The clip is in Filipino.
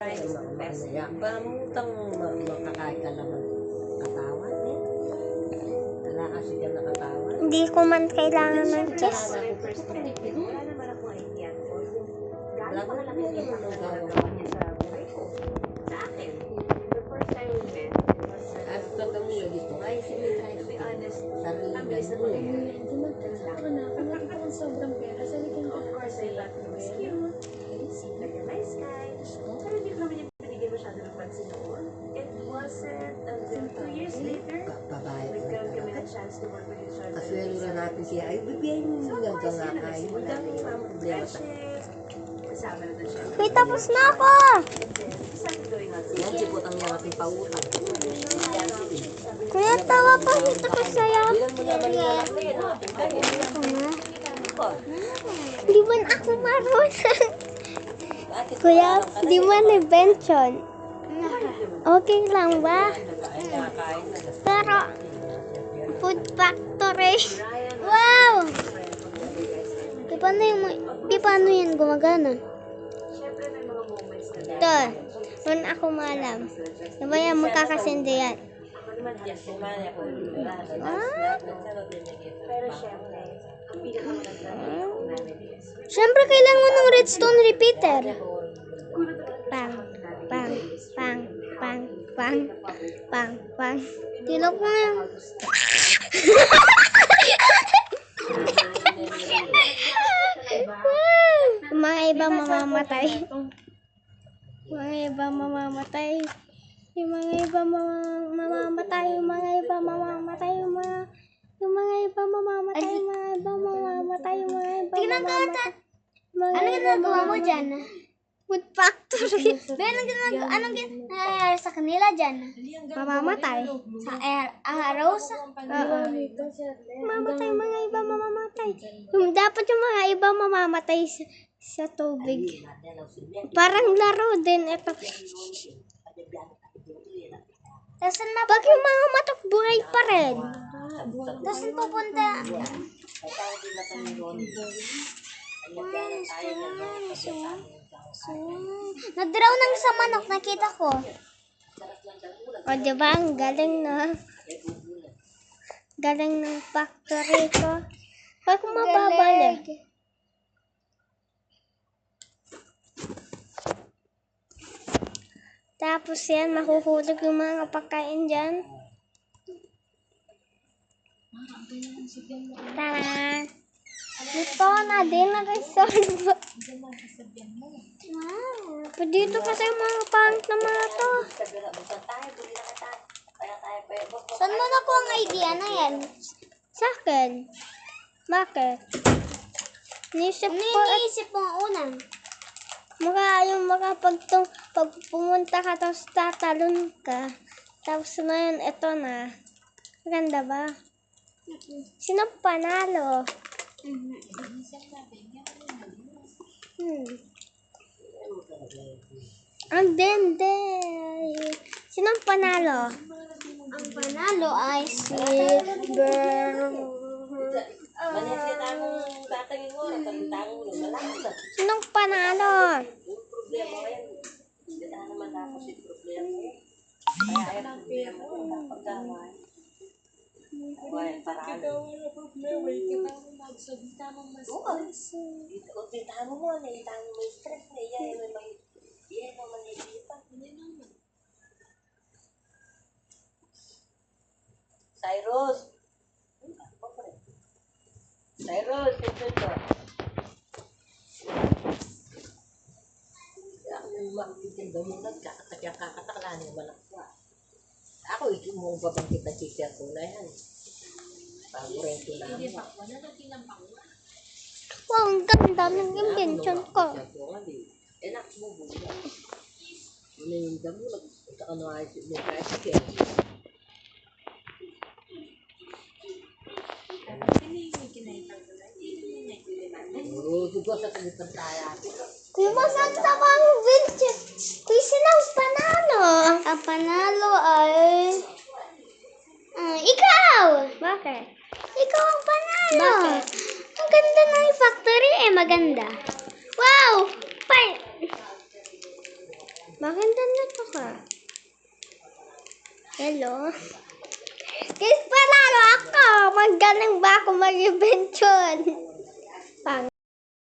Pamutang makakain ka naman katawan eh. Wala kasi ka nakatawan. Hindi ko man kailangan ng cheese. Wala naman ako idea. Wala ko naman yung gagawa niya sa buhay ko. Sa akin. The first time we met, at pagkamulo dito, ay sinitry ko. To be honest, ang bilis na tuloy. Sobrang pera. Of course, I thought he was cute. He seemed like a nice guy. Pero hindi ko naman yung pinigyan masyado ng pansin noon. It wasn't until 2 years later, nagkaroon kami ng chance to work with each other. Kaswelo na natin siya. Ay, bibigyan mo So, lang ka boys, nga yun, kain. nagsimula yung mga friendship. Kasama na doon siya. Uy, tapos na ako! We started going out. Yan, sipot ang niya natin pautang. Kuya, tawa pa dito ko sa'yo. Bilang mo naman yung lalak na yun. Di man ako marunong. Kuya, di man invention. Okay lang ba? Pero, food factory. Wow! Di paano yan gumagana? Siyempre, may mga moments na Ito, wala ako maalam. Di ba yan magkakasindi yan? ako naman yes, kumaya ko. Pero siyempre, ang pinakamaganda ng managers. Siyempre, kailangan mo ng redstone repeater. Pang, pang, pang, pang, pang, pang, pang. Tilok mo yan. Mga iba mamamatay. Mga iba mamamatay. Yung mga iba mamamatay. Yung mga iba mamamatay. Yung mga iba mamamatay. Yung mga iba mamamatay. Yung mga iba mamamatay. Ano ginagawa mo dyan? Food factory. Anong nangyayari sa kanila dyan? Mamamatay. Sa araw sa... Oo. Mamamatay, mga iba mamamatay. Dapat yung mga iba mamamatay sa tubig. Parang laro din ito. Tapos na Pag yung mga matok buhay pa rin. Tapos pupunta... Nadraw ng sa manok, nakita ko. O diba, ang galing na. Galing ng factory ko. Pag mababalik. Tapos yan, mahuhulog yung mga pagkain dyan. Tara! Dito na din, nag-resolve. Wow. Dito kasi yung mga pangit na mga to. Saan mo nakuha ang idea na yan? Sa akin. Bakit? Nisip Ano ko yung at iniisip mo unang? pag pumunta ka tapos tatalon ka. Tapos ngayon, ito na. Maganda ba? Sino panalo? Ang dende. Sino panalo? Ang panalo ay si Sino panalo? Cyrus! Cyrus, ito to. Ako mo nagkakatakalanin mo lang. Ako, mo ba bang kita teacher ko na yan? Paborento na mo. Wow, ang ganda ng invention ko. Enak mo mo. Ano yung damo? Nagpunta ka na ayos yung tricycle. Oo, dugo sa tulipan tayo. Kung maganda ba ang invention? Kung sino ang panalo? ang panalo ay... ikaw! Bakit? Ikaw ang panalo! Bakit? Ang ganda ng factory maganda. Wow! Bakit nandito ka? Hello? Guys, panalo ako! Magaling ba ako mag-invention?